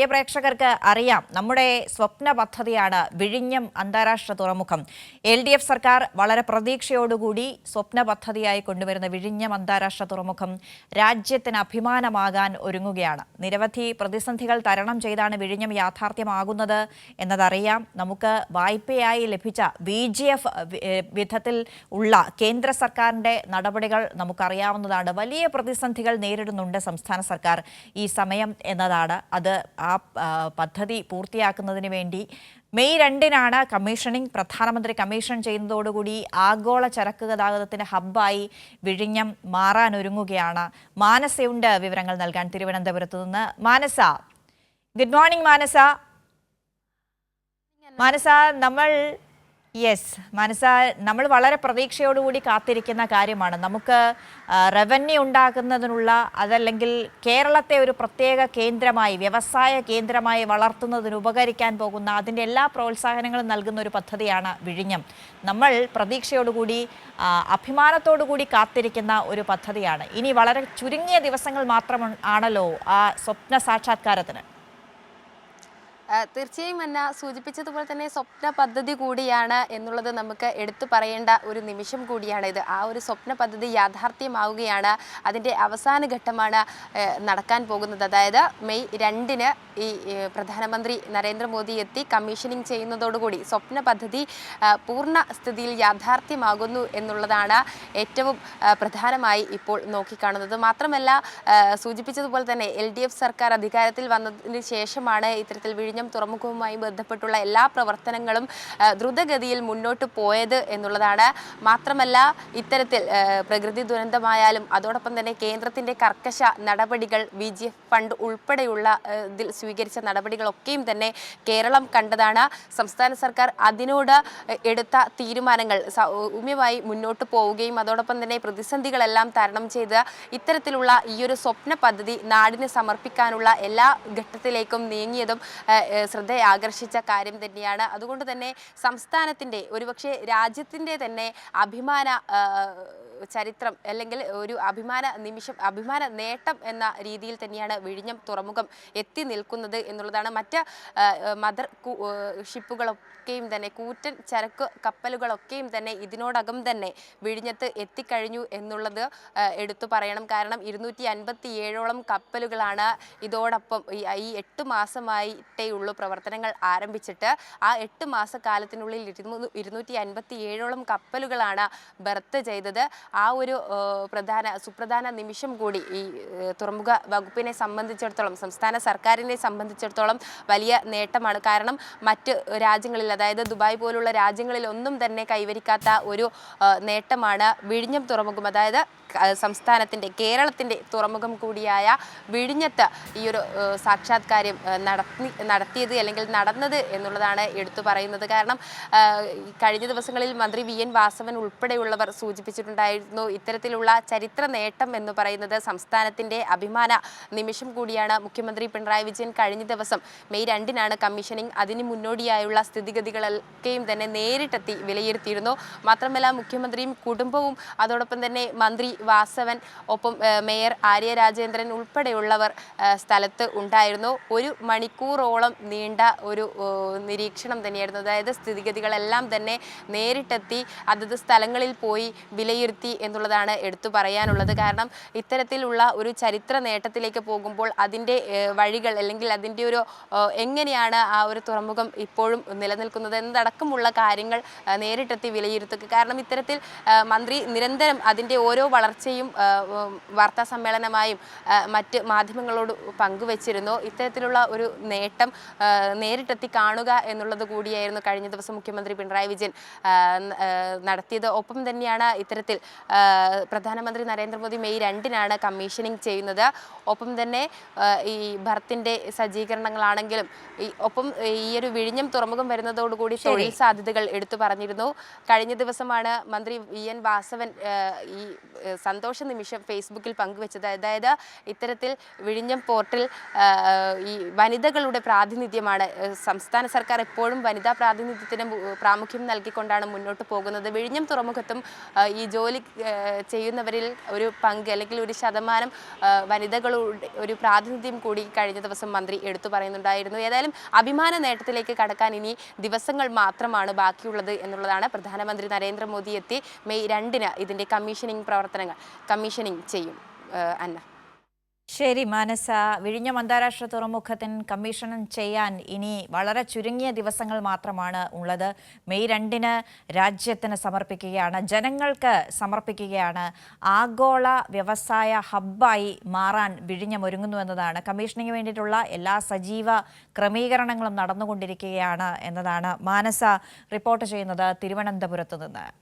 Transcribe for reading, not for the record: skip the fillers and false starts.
പ്രേക്ഷകർക്ക് അറിയാം, നമ്മുടെ സ്വപ്ന പദ്ധതിയാണ് വിഴിഞ്ഞം അന്താരാഷ്ട്ര തുറമുഖം. LDF സർക്കാർ വളരെ പ്രതീക്ഷയോടുകൂടി സ്വപ്ന പദ്ധതിയായി കൊണ്ടുവരുന്ന വിഴിഞ്ഞം അന്താരാഷ്ട്ര തുറമുഖം രാജ്യത്തിന് അഭിമാനമാകാൻ ഒരുങ്ങുകയാണ്. നിരവധി പ്രതിസന്ധികൾ തരണം ചെയ്താണ് വിഴിഞ്ഞം യാഥാർത്ഥ്യമാകുന്നത് എന്നതറിയാം. നമുക്ക് വായ്പയായി ലഭിച്ച VGF വിധത്തിൽ ഉള്ള കേന്ദ്ര സർക്കാരിൻ്റെ നടപടികൾ നമുക്കറിയാവുന്നതാണ്. വലിയ പ്രതിസന്ധികൾ നേരിടുന്നുണ്ട് സംസ്ഥാന സർക്കാർ ഈ സമയം എന്നതാണ്. അത് ആ പദ്ധതി പൂർത്തിയാക്കുന്നതിന് വേണ്ടി മെയ് 2-നാണ് കമ്മീഷനിങ്. പ്രധാനമന്ത്രി കമ്മീഷൻ ചെയ്യുന്നതോടുകൂടി ആഗോള ചരക്ക് ഗതാഗതത്തിന്റെ ഹബ്ബായി വിഴിഞ്ഞം മാറാനൊരുങ്ങുകയാണ്. മാനസയുണ്ട് വിവരങ്ങൾ നൽകാൻ തിരുവനന്തപുരത്ത് നിന്ന്. മാനസ, ഗുഡ് മോർണിംഗ്. മാനസ, നമ്മൾ വളരെ പ്രതീക്ഷയോടുകൂടി കാത്തിരിക്കുന്ന കാര്യമാണ്. നമുക്ക് റവന്യൂ ഉണ്ടാക്കുന്നതിനുള്ള, അതല്ലെങ്കിൽ കേരളത്തെ ഒരു പ്രത്യേക കേന്ദ്രമായി, വ്യവസായ കേന്ദ്രമായി വളർത്തുന്നതിന് ഉപകരിക്കാൻ പോകുന്ന അതിൻ്റെ എല്ലാ പ്രോത്സാഹനങ്ങളും നൽകുന്ന ഒരു പദ്ധതിയാണ് വിഴിഞ്ഞം. നമ്മൾ പ്രതീക്ഷയോടുകൂടി അഭിമാനത്തോടുകൂടി കാത്തിരിക്കുന്ന ഒരു പദ്ധതിയാണ്. ഇനി വളരെ ചുരുങ്ങിയ ദിവസങ്ങൾ മാത്രം ആണല്ലോ ആ സ്വപ്ന സാക്ഷാത്കാരത്തിന്. തീർച്ചയായും എന്നെ സൂചിപ്പിച്ചതുപോലെ തന്നെ സ്വപ്ന പദ്ധതി കൂടിയാണ് എന്നുള്ളത് നമുക്ക് എടുത്തു പറയേണ്ട ഒരു നിമിഷം കൂടിയാണ് ഇത്. ആ ഒരു സ്വപ്ന പദ്ധതി യാഥാർത്ഥ്യമാവുകയാണ്. അതിൻ്റെ അവസാന ഘട്ടമാണ് നടക്കാൻ പോകുന്നത്. അതായത് മെയ് 2-ന് ഈ പ്രധാനമന്ത്രി നരേന്ദ്രമോദി എത്തി കമ്മീഷനിങ് ചെയ്യുന്നതോടുകൂടി സ്വപ്ന പദ്ധതി പൂർണ്ണ സ്ഥിതിയിൽ യാഥാർത്ഥ്യമാകുന്നു എന്നുള്ളതാണ് ഏറ്റവും പ്രധാനമായി ഇപ്പോൾ നോക്കിക്കാണുന്നത്. മാത്രമല്ല, സൂചിപ്പിച്ചതുപോലെ തന്നെ LDF സർക്കാർ അധികാരത്തിൽ വന്നതിന് ശേഷമാണ് ഇത്തരത്തിൽ വിഴിഞ്ഞം തുറമുഖവുമായി ബന്ധപ്പെട്ടുള്ള എല്ലാ പ്രവർത്തനങ്ങളും ദ്രുതഗതിയിൽ മുന്നോട്ട് പോയത് എന്നുള്ളതാണ്. മാത്രമല്ല, ഇത്തരത്തിൽ പ്രകൃതി ദുരന്തമായാലും അതോടൊപ്പം തന്നെ കേന്ദ്രത്തിൻ്റെ കർക്കശ നടപടികൾ, VGF ഫണ്ട് ഉൾപ്പെടെയുള്ള ഇതിൽ സ്വീകരിച്ച നടപടികളൊക്കെയും തന്നെ കേരളം കണ്ടതാണ്. സംസ്ഥാന സർക്കാർ അതിനോട് എടുത്ത തീരുമാനങ്ങൾ സൗമ്യമായി മുന്നോട്ട് പോവുകയും അതോടൊപ്പം തന്നെ പ്രതിസന്ധികളെല്ലാം തരണം ചെയ്ത് ഇത്തരത്തിലുള്ള ഈ ഒരു സ്വപ്ന പദ്ധതി നാടിന് സമർപ്പിക്കാനുള്ള എല്ലാ ഘട്ടത്തിലേക്കും നീങ്ങിയതും ശ്രദ്ധയെ ആകർഷിച്ച കാര്യം തന്നെയാണ്. അതുകൊണ്ട് തന്നെ സംസ്ഥാനത്തിൻ്റെ, ഒരുപക്ഷെ രാജ്യത്തിൻ്റെ തന്നെ അഭിമാന ചരിത്രം, അല്ലെങ്കിൽ ഒരു അഭിമാന നിമിഷം, അഭിമാന നേട്ടം എന്ന രീതിയിൽ തന്നെയാണ് വിഴിഞ്ഞം തുറമുഖം എത്തി നിൽക്കുന്നത് എന്നുള്ളതാണ്. മറ്റ് മദർ ഷിപ്പുകളൊക്കെയും തന്നെ, കൂറ്റൻ ചരക്ക് കപ്പലുകളൊക്കെയും തന്നെ ഇതിനോടകം തന്നെ വിഴിഞ്ഞത്ത് എത്തിക്കഴിഞ്ഞു എന്നുള്ളത് എടുത്തു പറയണം. കാരണം 257ഓളം കപ്പലുകളാണ് ഇതോടൊപ്പം ഈ 8 മാസമായിട്ടേ ഉള്ളൂ പ്രവർത്തനങ്ങൾ ആരംഭിച്ചിട്ട്. ആ 8 മാസക്കാലത്തിനുള്ളിൽ 257ഓളം കപ്പലുകളാണ് ബർത്ത് ചെയ്തത്. ആ ഒരു സുപ്രധാന നിമിഷം കൂടി ഈ തുറമുഖ വകുപ്പിനെ സംബന്ധിച്ചിടത്തോളം, സംസ്ഥാന സർക്കാരിനെ സംബന്ധിച്ചിടത്തോളം വലിയ നേട്ടമാണ്. കാരണം മറ്റ് രാജ്യങ്ങളിൽ, അതായത് ദുബായ് പോലുള്ള രാജ്യങ്ങളിൽ ഒന്നും തന്നെ കൈവരിക്കാത്ത ഒരു നേട്ടമാണ് വിഴിഞ്ഞം തുറമുഖം. അതായത് സംസ്ഥാനത്തിൻ്റെ, കേരളത്തിൻ്റെ തുറമുഖം കൂടിയായ വിഴിഞ്ഞത്ത് ഈ ഒരു സാക്ഷാത്കാരം നടത്തിയത് അല്ലെങ്കിൽ നടന്നത് എന്നുള്ളതാണ് എടുത്തു പറയുന്നത്. കാരണം കഴിഞ്ഞ ദിവസങ്ങളിൽ മന്ത്രി VN വാസവൻ ഉൾപ്പെടെയുള്ളവർ സൂചിപ്പിച്ചിട്ടുണ്ടായിരുന്നു, ഇത്തരത്തിലുള്ള ചരിത്ര നേട്ടം എന്ന് പറയുന്നത് സംസ്ഥാനത്തിൻ്റെ അഭിമാന നിമിഷം കൂടിയാണ്. മുഖ്യമന്ത്രി പിണറായി വിജയൻ കഴിഞ്ഞ ദിവസം മെയ് 2-നാണ് കമ്മീഷനിങ്. അതിന് മുന്നോടിയായുള്ള സ്ഥിതിഗതികളൊക്കെയും തന്നെ നേരിട്ടെത്തി വിലയിരുത്തിയിരുന്നു. മാത്രമല്ല, മുഖ്യമന്ത്രിയും കുടുംബവും അതോടൊപ്പം തന്നെ മന്ത്രി വാസവൻ, ഒപ്പം മേയർ ആര്യ രാജേന്ദ്രൻ ഉൾപ്പെടെയുള്ളവർ സ്ഥലത്ത് ഉണ്ടായിരുന്നു. 1 മണിക്കൂറോളം നീണ്ട ഒരു നിരീക്ഷണം തന്നെയായിരുന്നു. അതായത് സ്ഥിതിഗതികളെല്ലാം തന്നെ നേരിട്ടെത്തി അതത് സ്ഥലങ്ങളിൽ പോയി വിലയിരുത്തി എന്നുള്ളതാണ് എടുത്തു പറയാനുള്ളത്. കാരണം ഇത്തരത്തിലുള്ള ഒരു ചരിത്ര നേട്ടത്തിലേക്ക് പോകുമ്പോൾ അതിൻ്റെ വഴികൾ, അല്ലെങ്കിൽ അതിൻ്റെ ഒരു എങ്ങനെയാണ് ആ ഒരു തുറമുഖം ഇപ്പോഴും നിലനിൽക്കുന്നത് എന്നതടക്കമുള്ള കാര്യങ്ങൾ നേരിട്ടെത്തി വിലയിരുത്തുക. കാരണം ഇത്തരത്തിൽ മന്ത്രി നിരന്തരം അതിൻ്റെ ഓരോ വളർച്ചയും വാർത്താ സമ്മേളനമായും മറ്റ് മാധ്യമങ്ങളോട് പങ്കുവച്ചിരുന്നു. ഇത്തരത്തിലുള്ള ഒരു നേട്ടം നേരിട്ടെത്തി കാണുക എന്നുള്ളത് കൂടിയായിരുന്നു കഴിഞ്ഞ ദിവസം മുഖ്യമന്ത്രി പിണറായി വിജയൻ നടത്തിയത്. ഒപ്പം തന്നെയാണ് ഇത്തരത്തിൽ പ്രധാനമന്ത്രി നരേന്ദ്രമോദി മെയ് 2-നാണ് കമ്മീഷനിങ് ചെയ്യുന്നത്. ഒപ്പം തന്നെ ഈ ഭർത്തിൻ്റെ സജ്ജീകരണങ്ങളാണെങ്കിലും ഒപ്പം ഈ ഒരു വിഴിഞ്ഞം തുറമുഖം വരുന്നതോടുകൂടി തൊഴിൽ സാധ്യതകൾ എടുത്തു പറഞ്ഞിരുന്നു. കഴിഞ്ഞ ദിവസമാണ് മന്ത്രി VN വാസവൻ ഈ സന്തോഷ നിമിഷം ഫേസ്ബുക്കിൽ പങ്കുവച്ചത്. അതായത് ഇത്തരത്തിൽ വിഴിഞ്ഞം പോർട്ടിൽ ഈ വനിതകളുടെ പ്രാതിനിധ്യം പ്രാതിനിധ്യമാണ്. സംസ്ഥാന സർക്കാർ എപ്പോഴും വനിതാ പ്രാതിനിധ്യത്തിന് പ്രാമുഖ്യം നൽകിക്കൊണ്ടാണ് മുന്നോട്ട് പോകുന്നത്. വിഴിഞ്ഞം തുറമുഖത്തും ഈ ജോലി ചെയ്യുന്നവരിൽ ഒരു പങ്ക് അല്ലെങ്കിൽ ഒരു ശതമാനം വനിതകളുടെ ഒരു പ്രാതിനിധ്യം കൂടി കഴിഞ്ഞ ദിവസം മന്ത്രി എടുത്തു പറയുന്നുണ്ടായിരുന്നു. ഏതായാലും അഭിമാന നേട്ടത്തിലേക്ക് കടക്കാൻ ഇനി ദിവസങ്ങൾ മാത്രമാണ് ബാക്കിയുള്ളത് എന്നുള്ളതാണ്. പ്രധാനമന്ത്രി നരേന്ദ്രമോദി എത്തി മെയ് 2-ന് ഇതിൻ്റെ കമ്മീഷനിങ് ചെയ്യും. അന്ന. ശരി മാനസ, വിഴിഞ്ഞം അന്താരാഷ്ട്ര തുറമുഖത്തിന് കമ്മീഷൻ ചെയ്യാൻ ഇനി വളരെ ചുരുങ്ങിയ ദിവസങ്ങൾ മാത്രമാണ് ഉള്ളത്. മെയ് 2-ന് രാജ്യത്തിന് സമർപ്പിക്കുകയാണ്, ജനങ്ങൾക്ക് സമർപ്പിക്കുകയാണ്. ആഗോള വ്യവസായ ഹബ്ബായി മാറാൻ വിഴിഞ്ഞം ഒരുങ്ങുന്നു എന്നതാണ്. കമ്മീഷനിങ്ങിന് വേണ്ടിയിട്ടുള്ള എല്ലാ സജീവ ക്രമീകരണങ്ങളും നടന്നുകൊണ്ടിരിക്കുകയാണ് എന്നതാണ് മാനസ റിപ്പോർട്ട് ചെയ്യുന്നത് തിരുവനന്തപുരത്ത് നിന്ന്.